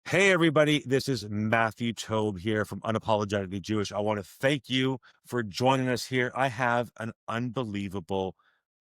Hey, everybody, this is Matthew Tobe here from Unapologetically Jewish. I want to thank you for joining us here. I have an unbelievable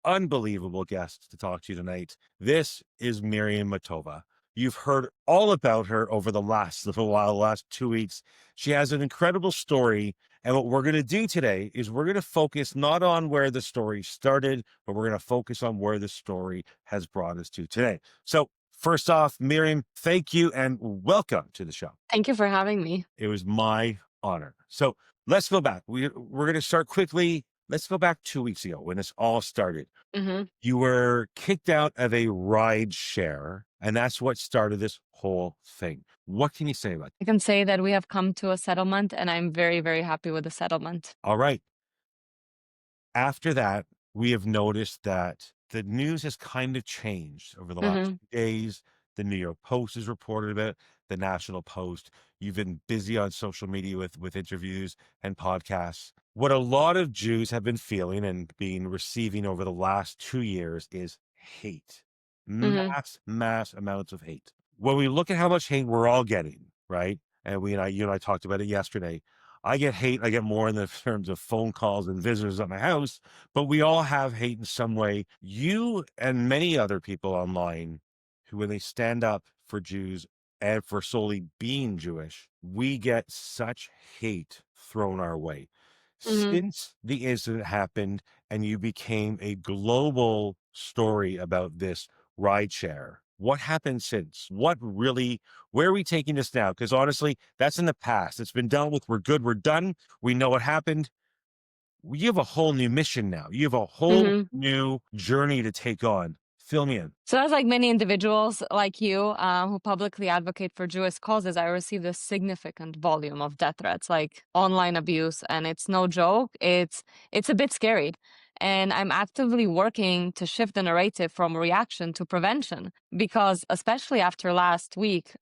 guest to talk to you tonight. This is Miriam Mattova. You've heard all about her over the last little while, the last 2 weeks. She has an incredible story. And what we're going to do today is we're going to focus not on where the story started, but we're going to focus on where the story has brought us to today. So, first off, Miriam, thank you and welcome to the show. Thank you for having me. It was my honor. So let's go back. We're going to start quickly. Let's go back 2 weeks ago when this all started. hmm You were kicked out of a ride share, and that's what started this whole thing. What can you say about it? I can say that we have come to a settlement, and I'm very, very happy with the settlement. All right. After that, we have noticed that the news has kind of changed over the last hmm few days. The New York Post has reported about it, the National Post. You've been busy on social media with interviews and podcasts. What a lot of Jews have been feeling and been receiving over the last 2 years is hate, hmm mass amounts of hate. When we look at how much hate we're all getting, right? And you and I talked about it yesterday. I get hate. I get more in the terms of phone calls and visitors at my house, but we all have hate in some way. You and many other people online who, when they stand up for Jews and for solely being Jewish, we get such hate thrown our way. hmm Since the incident happened and you became a global story about this rideshare, what happened since? Where are we taking this now? Because honestly, that's in the past. It's been dealt with. We're good. We're done. We know what happened. You have a whole new mission now. You have a whole hmm new journey to take on. Fill me in. So, as like many individuals like you who publicly advocate for Jewish causes, I received a significant volume of death threats, like online abuse, and it's no joke. It's a bit scary. And I'm actively working to shift the narrative from reaction to prevention because, especially after last week,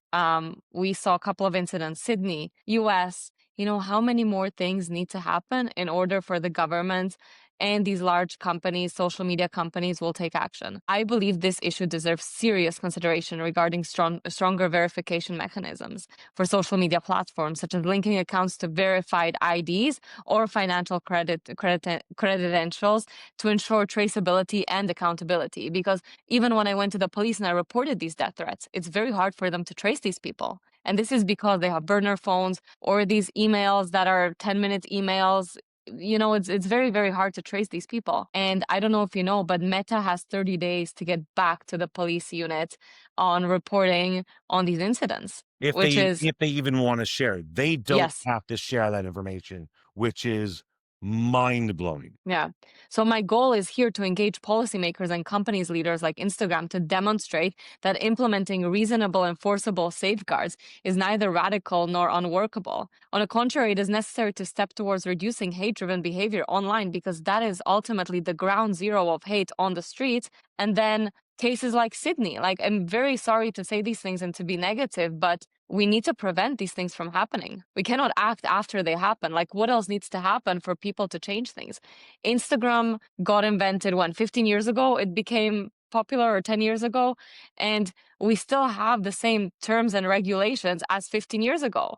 we saw a couple of incidents, Sydney, US. How many more things need to happen in order for the government and these large companies, social media companies, will take action. I believe this issue deserves serious consideration regarding stronger verification mechanisms for social media platforms, such as linking accounts to verified IDs or financial credentials to ensure traceability and accountability. Because even when I went to the police and I reported these death threats, it's very hard for them to trace these people. And this is because they have burner phones or these emails that are 10-minute emails. It's very, very hard to trace these people. And I don't know if you know, but Meta has 30 days to get back to the police unit on reporting on these incidents, If which they is, if they even want to share it, they don't yes. have to share that information, which is mind blowing. Yeah. So my goal is here to engage policymakers and companies leaders like Instagram to demonstrate that implementing reasonable enforceable safeguards is neither radical nor unworkable. On the contrary, it is necessary to step towards reducing hate-driven behavior online because that is ultimately the ground zero of hate on the streets. And then cases like Sydney, like I'm very sorry to say these things and to be negative, but we need to prevent these things from happening. We cannot act after they happen. Like, what else needs to happen for people to change things? Instagram got invented when 15 years ago, it became popular, or 10 years ago, and we still have the same terms and regulations as 15 years ago.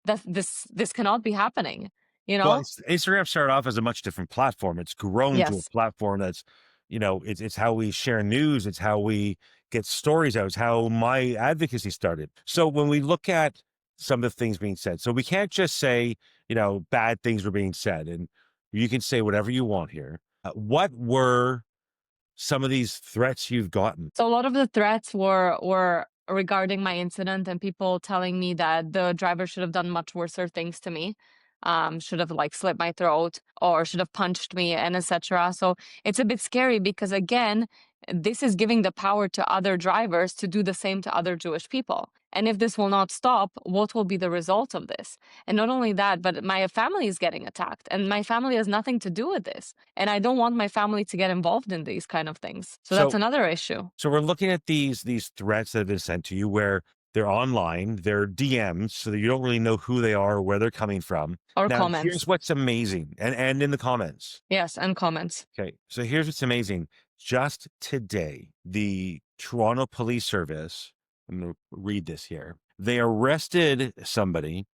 That this cannot be happening, you Well, know? Instagram started off as a much different platform. It's grown to a Yes. platform that's, it's how we share news. It's how we get stories out. It's how my advocacy started. So when we look at some of the things being said, so we can't just say, bad things were being said, and you can say whatever you want here. What were some of these threats you've gotten? So a lot of the threats were regarding my incident and people telling me that the driver should have done much worser things to me. Should have like slit my throat or should have punched me and etc. So it's a bit scary because again, this is giving the power to other drivers to do the same to other Jewish people. And if this will not stop, what will be the result of this? And not only that, but my family is getting attacked and my family has nothing to do with this. And I don't want my family to get involved in these kind of things. So that's So another issue. So we're looking at these threats that have been sent to you where they're online, they're DMs, so that you don't really know who they are or where they're coming from. Or Now, comments. here's what's amazing, and in the comments. Yes, and comments. Okay, so here's what's amazing. Just today, the Toronto Police Service, I'm going to read this here. They arrested somebody,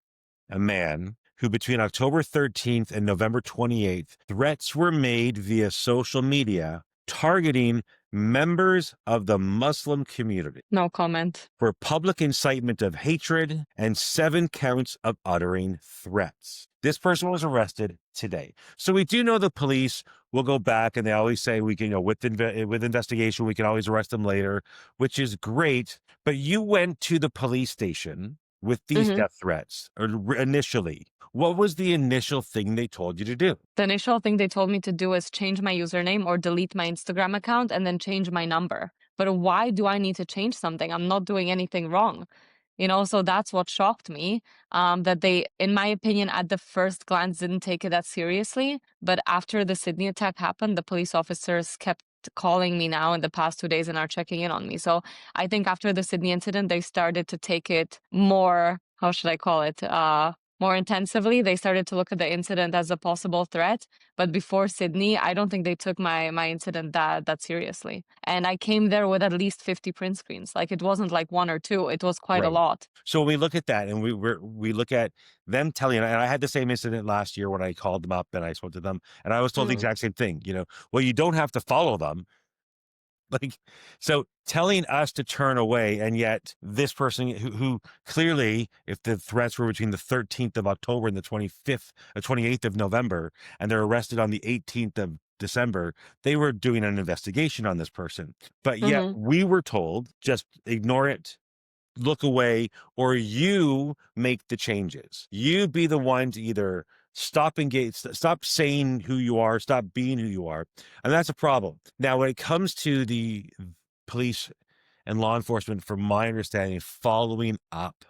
a man, who between October 13th and November 28th, threats were made via social media targeting members of the Muslim community No comment. for public incitement of hatred and 7 counts of uttering threats. This person was arrested today. So we do know the police will go back, and they always say we can, with investigation, we can always arrest them later, which is great. But you went to the police station with these death threats initially. What was the initial thing they told you to do? The initial thing they told me to do is change my username or delete my Instagram account and then change my number. But why do I need to change something? I'm not doing anything wrong. So that's what shocked me, that they, in my opinion, at the first glance, didn't take it that seriously. But after the Sydney attack happened, the police officers kept calling me now in the past 2 days and are checking in on me. So I think after the Sydney incident, they started to take it more, how should I call it, more intensively. They started to look at the incident as a possible threat. But before Sydney, I don't think they took my incident that seriously. And I came there with at least 50 print screens. Like, it wasn't like 1 or 2. It was quite a Right. lot. So when we look at that, and we look at them telling, and I had the same incident last year when I called them up and I spoke to them, and I was told the exact same thing. Well, you don't have to follow them. Like, so telling us to turn away, and yet this person who clearly, if the threats were between the 13th of October and the 25th or 28th of November, and they're arrested on the 18th of December, they were doing an investigation on this person. But yet we were told, just ignore it, look away, or you make the changes. You be the one to either stop saying who you are, stop being who you are. And that's a problem. Now, when it comes to the police and law enforcement, from my understanding, following up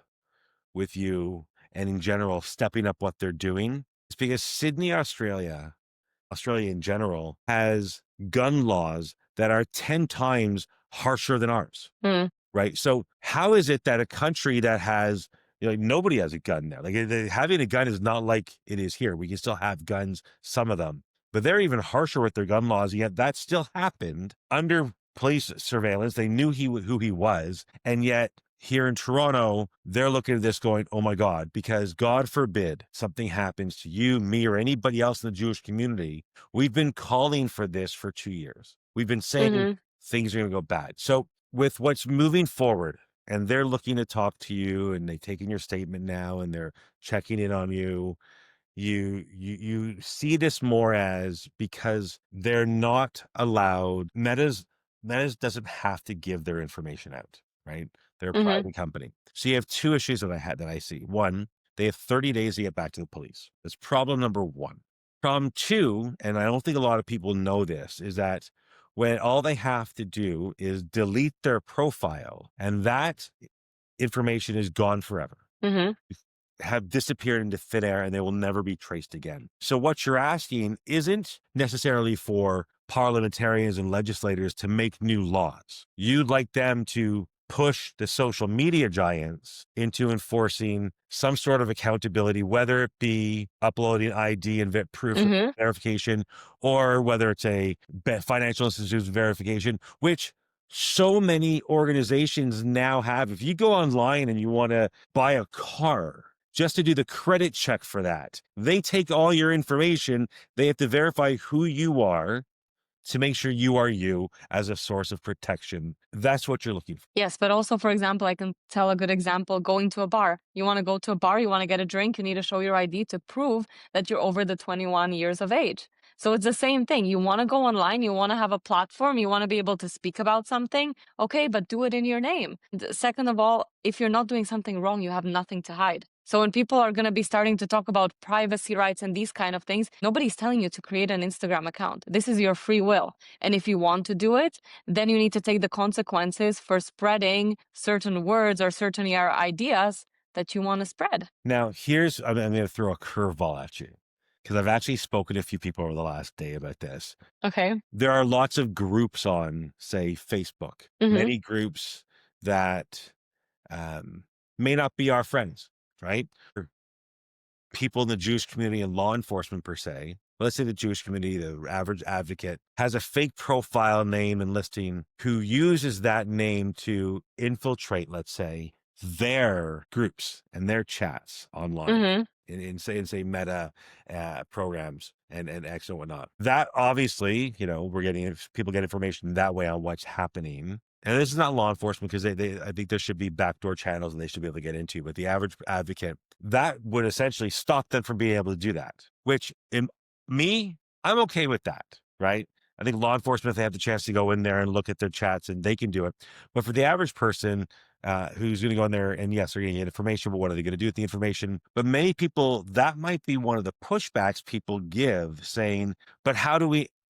with you and in general, stepping up what they're doing, it's because Sydney, Australia in general, has gun laws that are 10 times harsher than ours. Right. So how is it that a country that has, nobody has a gun there? Like, having a gun is not like it is here. We can still have guns, some of them, but they're even harsher with their gun laws. Yet that still happened under police surveillance. They knew who he was. And yet here in Toronto, they're looking at this going, oh my God, because God forbid something happens to you, me, or anybody else in the Jewish community. We've been calling for this for 2 years. We've been saying things are going to go bad. So with what's moving forward, and they're looking to talk to you, and they've taken your statement now, and they're checking in on you, you see this more as, because they're not allowed, Meta's doesn't have to give their information out, right? They're a private company. So you have 2 issues that I see. One, they have 30 days to get back to the police. That's problem number 1. Problem 2, and I don't think a lot of people know this, is that when all they have to do is delete their profile, and that information is gone forever, have disappeared into thin air, and they will never be traced again. So what you're asking isn't necessarily for parliamentarians and legislators to make new laws. You'd like them to push the social media giants into enforcing some sort of accountability, whether it be uploading ID and proof of verification, or whether it's a financial institutions verification, which so many organizations now have. If you go online and you want to buy a car, just to do the credit check for that, they take all your information. They have to verify who you are to make sure you are you as a source of protection. That's what you're looking for. Yes, but also, for example, I can tell a good example, going to a bar. You want to go to a bar, you want to get a drink, you need to show your ID to prove that you're over the 21 years of age. So it's the same thing. You want to go online, you want to have a platform, you want to be able to speak about something. Okay, but do it in your name. Second of all, if you're not doing something wrong, you have nothing to hide. So when people are going to be starting to talk about privacy rights and these kind of things, nobody's telling you to create an Instagram account. This is your free will. And if you want to do it, then you need to take the consequences for spreading certain words or certain your ideas that you want to spread. Now, I'm going to throw a curveball at you, because I've actually spoken to a few people over the last day about this. Okay. There are lots of groups on, say, Facebook, many groups that may not be our friends, right? Or people in the Jewish community and law enforcement per se. Let's say the Jewish community, the average advocate, has a fake profile name and listing, who uses that name to infiltrate, let's say, their groups and their chats online Mm-hmm. in say Meta programs and X and whatnot. That obviously, we're getting people get information that way on what's happening. And this is not law enforcement because I think there should be backdoor channels and they should be able to get into. But the average advocate, that would essentially stop them from being able to do that. Which in me, I'm okay with that, right? I think law enforcement, if they have the chance to go in there and look at their chats, and they can do it. But for the average person, who's going to go in there and yes, they're going to get information, but what are they going to do with the information? But many people, that might be one of the pushbacks people give, saying, but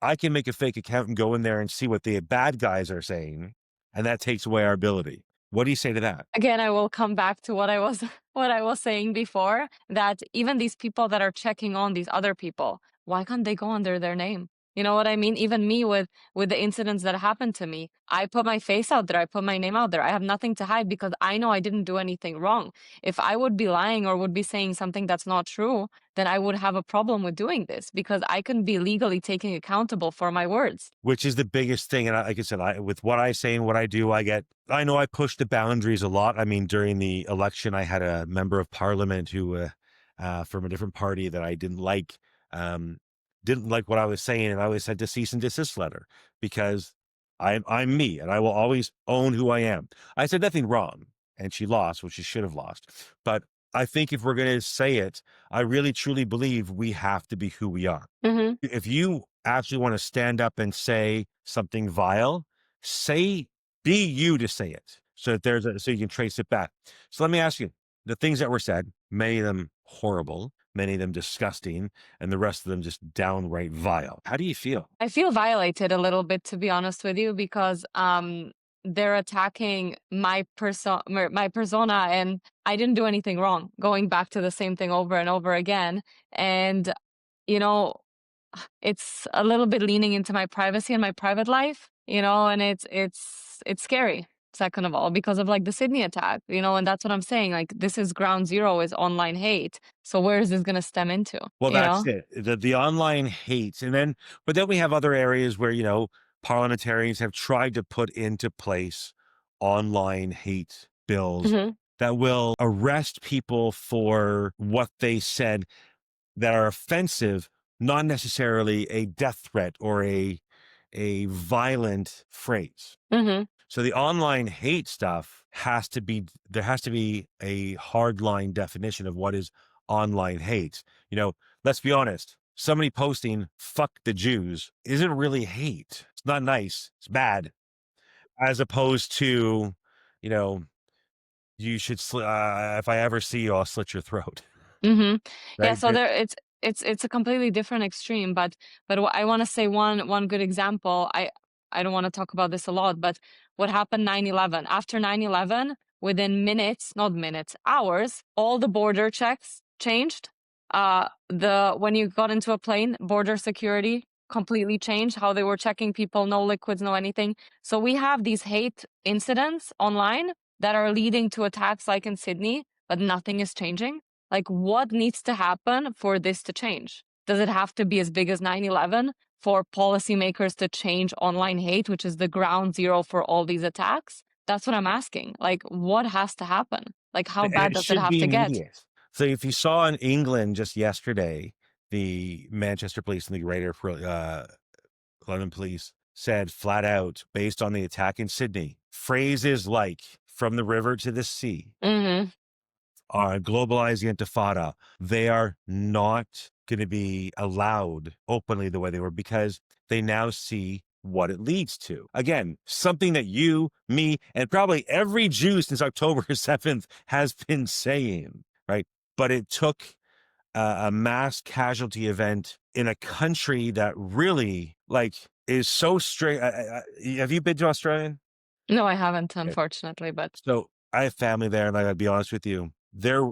I can make a fake account and go in there and see what the bad guys are saying. And that takes away our ability. What do you say to that? Again, I will come back to what I was what I was saying before, that even these people that are checking on these other people, why can't they go under their name? You know what I mean? Even me with the incidents that happened to me, I put my face out there, I put my name out there. I have nothing to hide because I know I didn't do anything wrong. If I would be lying or would be saying something that's not true, then I would have a problem with doing this because I can be legally taken accountable for my words. Which is the biggest thing. And like I said, with what I say and what I do, I know I push the boundaries a lot. I mean, during the election, I had a member of parliament who, from a different party that I um, didn't like what I was saying. And I was sent a cease and desist letter because I'm me and I will always own who I am. I said nothing wrong and she lost, which she should have lost. But I think if we're going to say it, I really truly believe we have to be who we are. Mm-hmm. If you actually want to stand up and say something vile, be you to say it. So so you can trace it back. So let me ask you, the things that were said, many of them horrible, many of them disgusting, and the rest of them just downright vile. How do you feel? I feel violated a little bit, to be honest with you, because they're attacking my persona, and I didn't do anything wrong. Going back to the same thing over and over again, and you know, it's a little bit leaning into my privacy and my private life, and it's scary. Second of all, because of like the Sydney attack, and that's what I'm saying. Like this is ground zero is online hate. So where is this going to stem into? Well, that's it. The online hates. But then we have other areas where, parliamentarians have tried to put into place online hate bills Hmm. that will arrest people for what they said that are offensive, not necessarily a death threat or a violent phrase. Hmm. So the online hate stuff there has to be a hard line definition of what is online hate. Let's be honest. Somebody posting "fuck the Jews" isn't really hate. It's not nice. It's bad. As opposed to, you know, you should, if I ever see you, I'll slit your throat. Hmm. Yeah, Right? so there it's a completely different extreme, but I want to say one good example. I don't want to talk about this a lot, but what happened 9/11? After 9/11, within minutes, not minutes, hours, all the border checks changed. The when you got into a plane, border security completely changed how they were checking people, no liquids, no anything. So we have these hate incidents online that are leading to attacks like in Sydney, but nothing is changing. Like, what needs to happen for this to change? Does it have to be as big as 9/11 for policymakers to change online hate, which is the ground zero for all these attacks? That's what I'm asking. Like, what has to happen? Like, how And bad it does it should have be to get? immediate. So if you saw in England just yesterday, the Manchester police and the Greater London police said flat out, based on the attack in Sydney, phrases like "from the river to the sea," Mm-hmm. globalize the intifada, they are not going to be allowed openly the way they were because they now see what it leads to. Again, something that you, me, and probably every Jew since October 7th has been saying, right? But it took a mass casualty event in a country that really is so straight. Have you been to Australia? No, I haven't, unfortunately, but So I have family there, and I gotta be honest with you. They're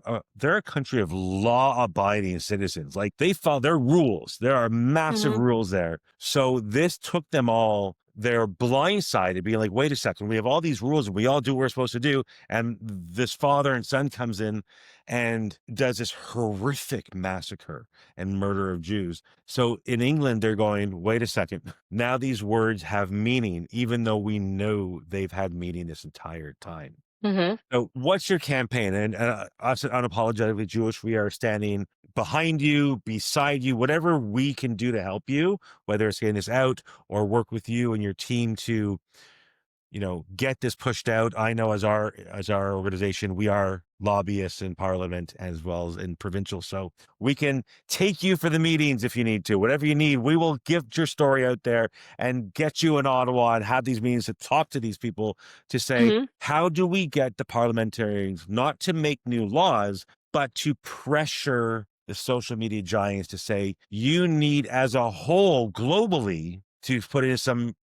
a country of law-abiding citizens. Like they follow their rules. There are massive mm-hmm. rules there. So this took them all. They're blindsided, being like, "Wait a second, we have all these rules, and we all do what we're supposed to do." And this father and son comes in and does this horrific massacre and murder of Jews. So in England, they're going, "Wait a second, now these words have meaning, even though we know they've had meaning this entire time." Hmm. So what's your campaign? And us at Unapologetically Jewish, we are standing behind you, beside you, whatever we can do to help you, whether it's getting this out or work with you and your team to, get this pushed out. I know as our organization, we are lobbyists in parliament as well as in provincial. So we can take you for the meetings if you need to, whatever you need. We will get your story out there and get you in Ottawa and have these meetings to talk to these people to say, Hmm. how do we get the parliamentarians not to make new laws, but to pressure the social media giants to say, you need as a whole globally to put in some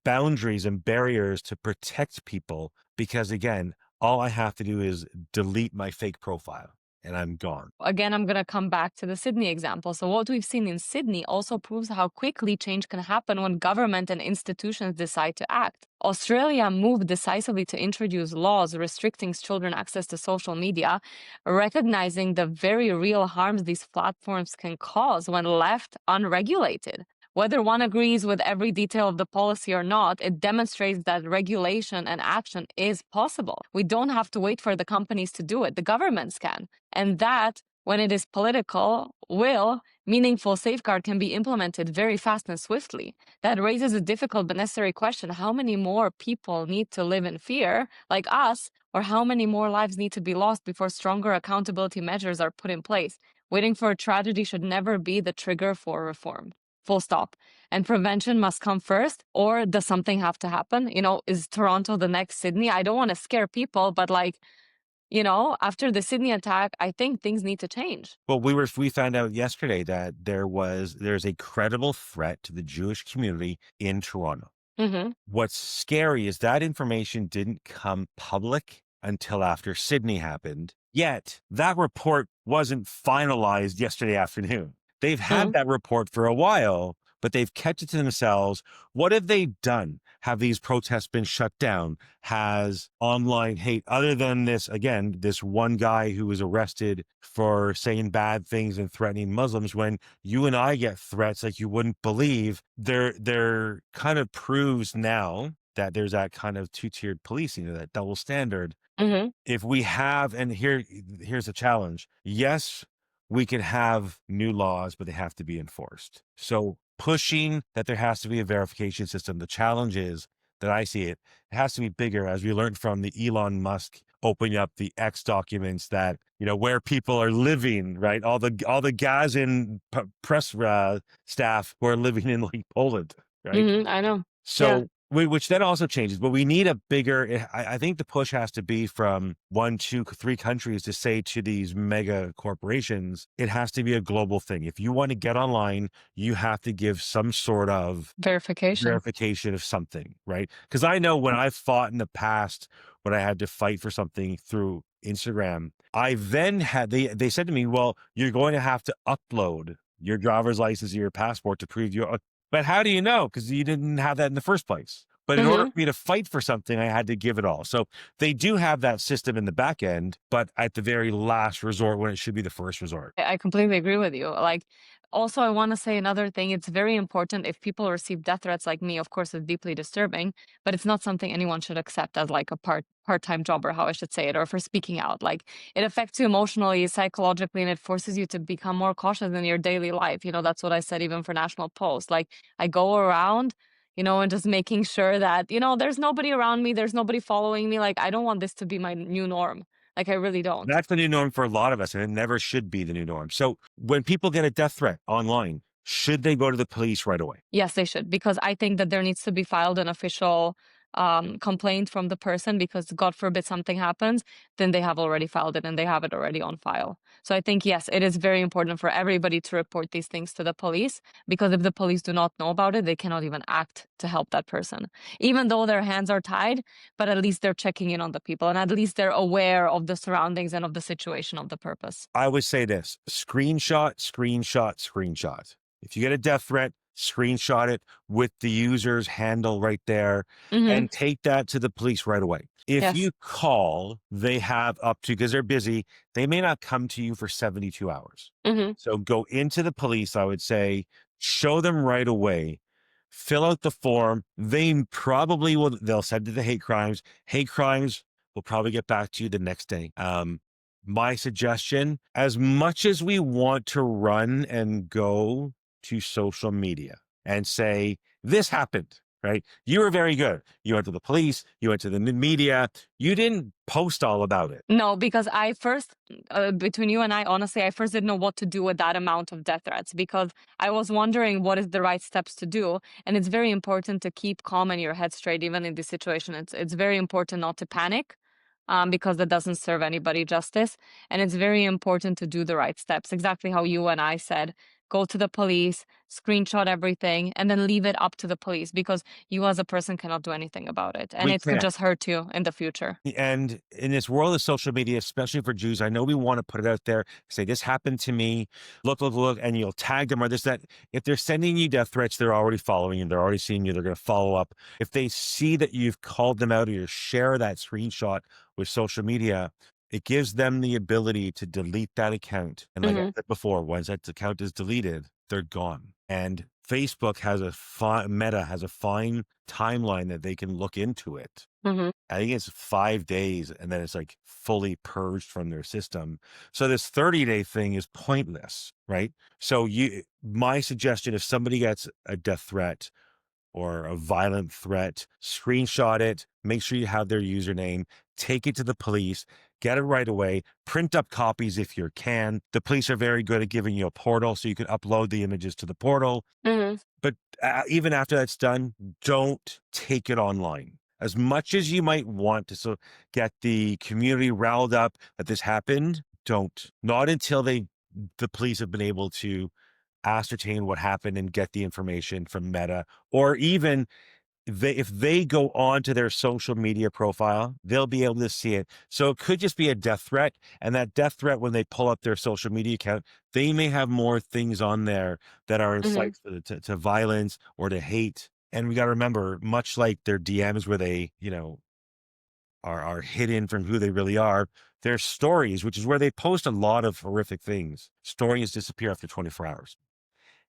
boundaries and barriers to protect people, because again, all I have to do is delete my fake profile and I'm gone. Again, I'm going to come back to the Sydney example. So, what we've seen in Sydney also proves how quickly change can happen when government and institutions decide to act. Australia moved decisively to introduce laws restricting children access to social media, recognizing the very real harms these platforms can cause when left unregulated. Whether one agrees with every detail of the policy or not, it demonstrates that regulation and action is possible. We don't have to wait for the companies to do it, the governments can. And that, when it is political will, meaningful safeguard can be implemented very fast and swiftly. That raises a difficult but necessary question: how many more people need to live in fear, like us, or how many more lives need to be lost before stronger accountability measures are put in place? Waiting for a tragedy should never be the trigger for reform. Full stop. And prevention must come first, or does something have to happen? Is Toronto the next Sydney? I don't want to scare people, but after the Sydney attack, I think things need to change. Well, we found out yesterday that there's a credible threat to the Jewish community in Toronto. Hmm. What's scary is that information didn't come public until after Sydney happened. Yet that report wasn't finalized yesterday afternoon. They've had Hmm. that report for a while, but they've kept it to themselves. What have they done? Have these protests been shut down? Has online hate, other than this, again, this one guy who was arrested for saying bad things and threatening Muslims, when you and I get threats like you wouldn't believe, there kind of proves now that there's that kind of two-tiered policing, that double standard. Hmm. If we have, and here's a challenge. Yes, we can have new laws, but they have to be enforced. So pushing that there has to be a verification system. The challenge is that I see it has to be bigger, as we learned from the Elon Musk opening up the X documents, that, where people are living, right? All the Gazan press staff who are living in like Poland, right? Hmm. I know. Yeah. So, which then also changes, but we need a bigger. I think the push has to be from 1, 2, 3 countries to say to these mega corporations, it has to be a global thing. If you want to get online, you have to give some sort of Verification. verification of something, right? Because I know when I've fought in the past, when I had to fight for something through Instagram, I then had they said to me, well, you're going to have to upload your driver's license or your passport to prove you. But how do you know? Because you didn't have that in the first place. But in order Hmm. for me to fight for something, I had to give it all. So they do have that system in the back end, but at the very last resort, when it should be the first resort. I completely agree with you. Also, I want to say another thing. It's very important if people receive death threats like me. Of course, it's deeply disturbing, but it's not something anyone should accept as like a part-time job, or how I should say it, or for speaking out. Like, it affects you emotionally, psychologically, and it forces you to become more cautious in your daily life. That's what I said even for National Post. Like, I go around, and just making sure that, there's nobody around me, there's nobody following me. Like, I don't want this to be my new norm. Like, I really don't. That's the new norm for a lot of us, and it never should be the new norm. So when people get a death threat online, should they go to the police right away? Yes, they should, because I think that there needs to be filed an official complaint from the person, because God forbid something happens, then they have already filed it and they have it already on file. So I think, yes, it is very important for everybody to report these things to the police, because if the police do not know about it, they cannot even act to help that person, even though their hands are tied, but at least they're checking in on the people, and at least they're aware of the surroundings and of the situation of the purpose. I would say this: screenshot, screenshot, screenshot. If you get a death threat, screenshot it with the user's handle right there Hmm. and take that to the police right away. If Yes. you call, they have up to, because they're busy, they may not come to you for 72 hours. Hmm. So go into the police, I would say, show them right away fill out the form. They probably will, they'll send it to hate crimes. Hate crimes will probably get back to you the next day. My suggestion, as much as we want to run and go to social media and say, this happened, right? You were very good. You went to the police, you went to the media, you didn't post all about it. No, because I first, between you and I, honestly, I first didn't know what to do with that amount of death threats because I was wondering what is the right steps to do. And it's very important to keep calm and your head straight, even in this situation. It's very important not to panic. Because that doesn't serve anybody justice. And it's very important to do the right steps, exactly how you and I said. Go to the police, screenshot everything, and then leave it up to the police because you as a person cannot do anything about it. And We it could can't. just hurt you in the future. And in this world of social media, especially for Jews, I know we want to put it out there, say, this happened to me, look, and you'll tag them or this, that. If they're sending you death threats, they're already following you. They're already seeing you. They're going to follow up. If they see that you've called them out or you share that screenshot with social media, it gives them the ability to delete that account. And like I said before, once that account is deleted, they're gone. And Facebook has Meta has a fine timeline that they can look into it. I think it's 5 days and then it's like fully purged from their system. So this 30-day thing is pointless, right? So my suggestion, if somebody gets a death threat or a violent threat, screenshot it, make sure you have their username, take it to the police, get it right away, print up copies if you can. The police are very good at giving you a portal so you can upload the images to the portal. But even after that's done, don't take it online. As much as you might want to get the community riled up that this happened, don't. Not until the police have been able to ascertain what happened and get the information from Meta, or even if they go on to their social media profile, they'll be able to see it. So it could just be a death threat. And that death threat, when they pull up their social media account, they may have more things on there that are incites to violence or to hate. And we got to remember, much like their DMs where they, are hidden from who they really are, their stories, which is where they post a lot of horrific things. Stories disappear after 24 hours.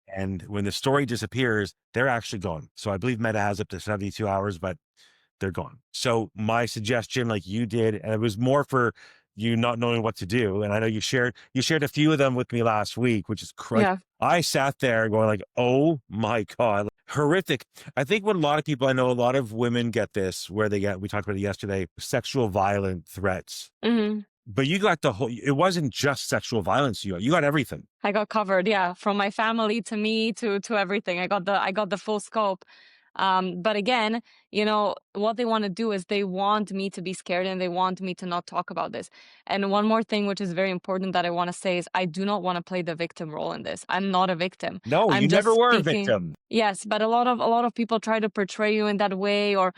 And when the story disappears, they're actually gone. So I believe Meta has up to 72 hours, but they're gone. So my suggestion, like you did, and it was more for you not knowing what to do. And I know you shared a few of them with me last week, which is crazy. Yeah. I sat there going like, oh my God, horrific. I think what a lot of people, I know a lot of women get this where we talked about it yesterday, sexual violent threats. But you got it wasn't just sexual violence. You got everything. I got covered, yeah, from my family to me to everything. I got the full scope. But again, what they want to do is they want me to be scared and they want me to not talk about this. And one more thing, which is very important that I want to say is I do not want to play the victim role in this. I'm not a victim. No, I'm you just never were a speaking. victim. Yes, but a lot of people try to portray you in that way or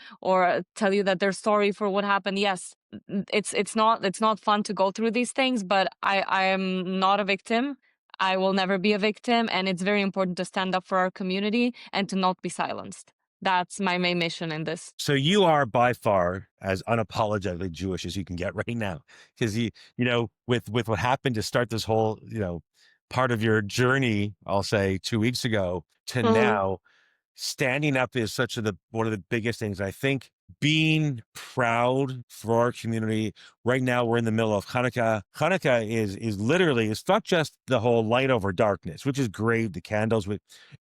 tell you that they're sorry for what happened. Yes, it's not fun to go through these things, but I am not a victim. I will never be a victim, and it's very important to stand up for our community and to not be silenced. That's my main mission in this. So you are by far as unapologetically Jewish as you can get right now, because with what happened to start this whole part of your journey, I'll say 2 weeks ago to now, standing up is one of the biggest things. I think being proud for our community. Right now, we're in the middle of Hanukkah. Hanukkah is literally, it's not just the whole light over darkness, which is great, the candles.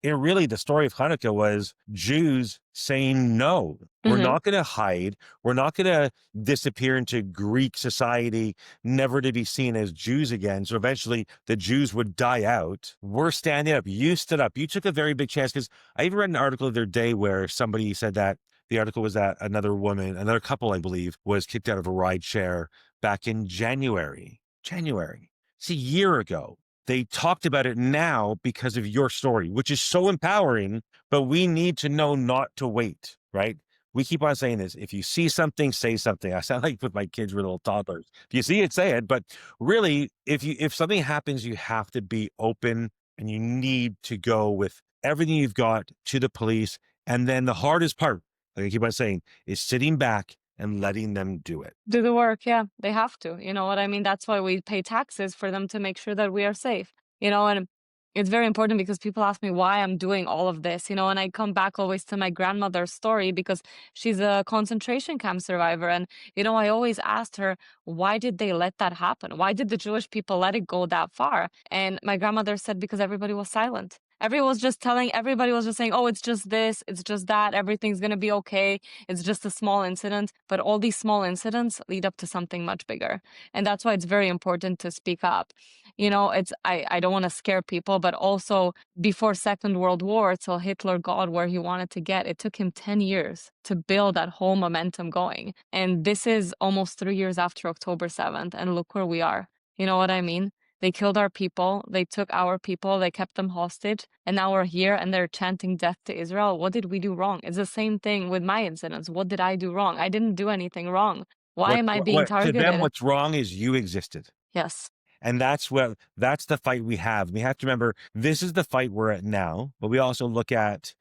Really, the story of Hanukkah was Jews saying, no, we're not going to hide. We're not going to disappear into Greek society, never to be seen as Jews again. So eventually the Jews would die out. We're standing up. You stood up. You took a very big chance, because I even read an article the other day where somebody said that the article was that another couple, I believe, was kicked out of a ride share back in January. It's a year ago. They talked about it now because of your story, which is so empowering, but we need to know not to wait, right? We keep on saying this. If you see something, say something. I sound like with my kids were little toddlers. If you see it, say it. But really, if something happens, you have to be open and you need to go with everything you've got to the police. And then the hardest part, like I keep on saying, is sitting back and letting them do it. Do the work, yeah. They have to. You know what I mean? That's why we pay taxes, for them to make sure that we are safe. And It's very important because people ask me why I'm doing all of this, and I come back always to my grandmother's story because she's a concentration camp survivor. And, I always asked her, why did they let that happen? Why did the Jewish people let it go that far? And my grandmother said, because everybody was silent. Everybody was just saying, oh, it's just this, it's just that, everything's going to be okay. It's just a small incident. But all these small incidents lead up to something much bigger. And that's why it's very important to speak up. I don't want to scare people, but also before Second World War, till Hitler got where he wanted to get, it took him 10 years to build that whole momentum going. And this is almost 3 years after October 7th. And look where we are. You know what I mean? They killed our people. They took our people. They kept them hostage. And now we're here and they're chanting death to Israel. What did we do wrong? It's the same thing with my incidents. What did I do wrong? I didn't do anything wrong. Why am I being To them, targeted? what's wrong is you existed. Yes. And that's the fight we have. We have to remember this is the fight we're at now, but we also look at,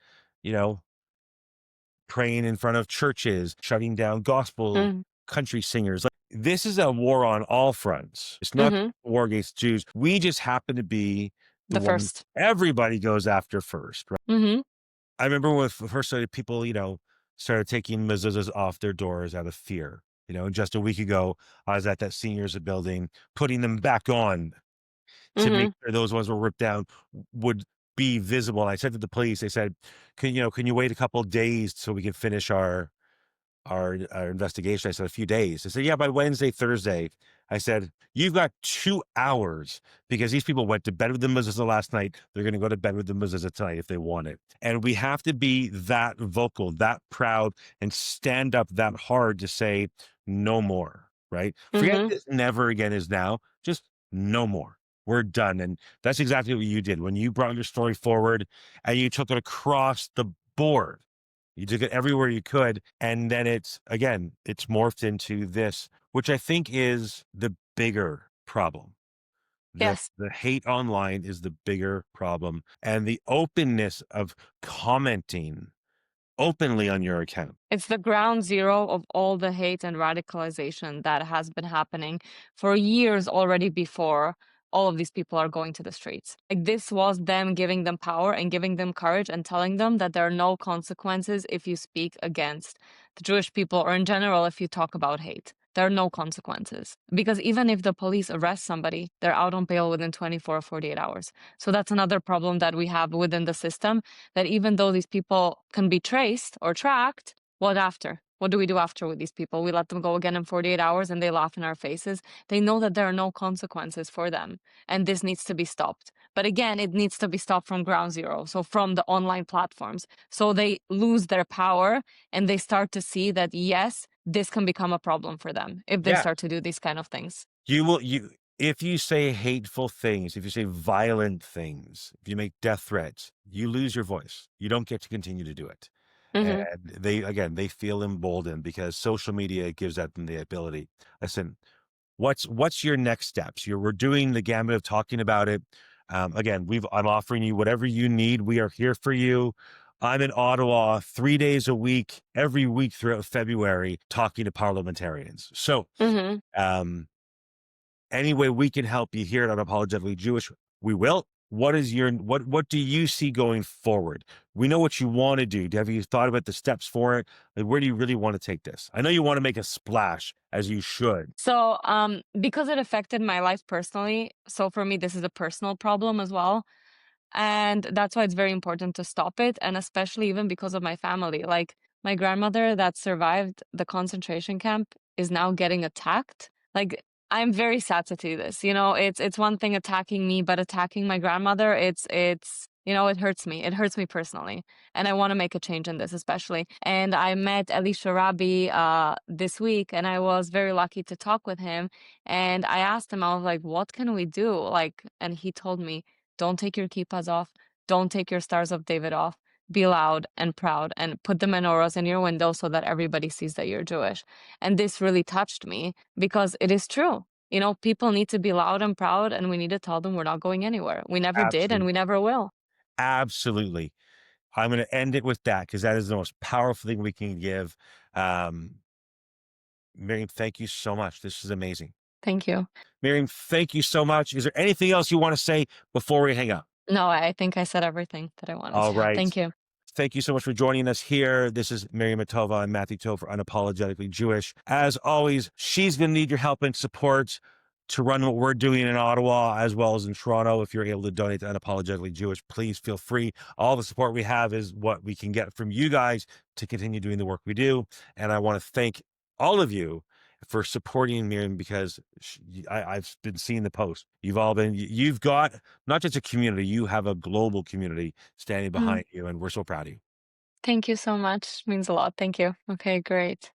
you know, praying in front of churches, shutting down gospel Mm-hmm. country singers. Like, this is a war on all fronts. It's not Mm-hmm. a war against Jews. We just happen to be the The one first. everybody goes after first. Right? Mm-hmm. I remember when first started people, started taking mezuzahs off their doors out of fear. Just a week ago, I was at that seniors building, putting them back on to Mm-hmm. make sure those ones were ripped down would be visible. And I said to the police, they said, can you wait a couple of days so we can finish our investigation? I said, a few days. I said, yeah, by Wednesday, Thursday. I said, you've got 2 hours because these people went to bed with the mezuzah last night. They're going to go to bed with the mezuzah tonight if they want it. And we have to be that vocal, that proud, and stand up that hard to say no more, right? Forget Mm-hmm. this never again is now, just no more. We're done. And that's exactly what you did when you brought your story forward and you took it across the board. You took it everywhere you could. And then it's morphed into this, which I think is the bigger problem. Yes. The hate online is the bigger problem. And the openness of commenting openly on your account. It's the ground zero of all the hate and radicalization that has been happening for years already before all of these people are going to the streets. Like, this was them giving them power and giving them courage and telling them that there are no consequences if you speak against the Jewish people or in general if you talk about hate. There are no consequences. Because even if the police arrest somebody, they're out on bail within 24 or 48 hours. So that's another problem that we have within the system, that even though these people can be traced or tracked, what after? What do we do after with these people? We let them go again in 48 hours and they laugh in our faces. They know that there are no consequences for them. And this needs to be stopped. But again, it needs to be stopped from ground zero. So from the online platforms. So they lose their power and they start to see that, yes, this can become a problem for them if they Yeah. start to do these kind of things. If you say hateful things, if you say violent things, if you make death threats, you lose your voice. You don't get to continue to do it. Mm-hmm. And they feel emboldened because social media gives them the ability. Listen, what's your next steps? We're doing the gamut of talking about it. Again, I'm offering you whatever you need. We are here for you. I'm in Ottawa 3 days a week, every week throughout February, talking to parliamentarians. So, Mm-hmm. um, any way we can help you here at Unapologetically Jewish, we will. What do you see going forward? We know what you want to do. Have you thought about the steps for it? Like, where do you really want to take this? I know you want to make a splash, as you should. So, because it affected my life personally, so for me, this is a personal problem as well. And that's why it's very important to stop it. And especially even because of my family. Like, my grandmother that survived the concentration camp is now getting attacked. Like, I'm very sad to see this. It's one thing attacking me, but attacking my grandmother, it hurts me. It hurts me personally. And I want to make a change in this, especially. And I met Elisha Rabbi this week, and I was very lucky to talk with him. And I asked him, I was like, what can we do? Like, and he told me, don't take your kippas off. Don't take your Stars of David off. Be loud and proud and put the menorahs in your window so that everybody sees that you're Jewish. And this really touched me because it is true. People need to be loud and proud, and we need to tell them we're not going anywhere. We never did, and Absolutely. we never will. Absolutely. I'm going to end it with that because that is the most powerful thing we can give. Um, Miriam, thank you so much. This is amazing. Thank you. Miriam, thank you so much. Is there anything else you want to say before we hang up? No, I think I said everything that I wanted All to. right. Thank you. Thank you so much for joining us here. This is Miriam Mattova and Matthew Toe for Unapologetically Jewish. As always, she's going to need your help and support to run what we're doing in Ottawa as well as in Toronto. If you're able to donate to Unapologetically Jewish, please feel free. All the support we have is what we can get from you guys to continue doing the work we do. And I want to thank all of you for supporting Miriam because I've been seeing the post. You've got not just a community, you have a global community standing Mm, behind you, and we're so proud of you. Thank you so much. Means a lot. Thank you. Okay, great.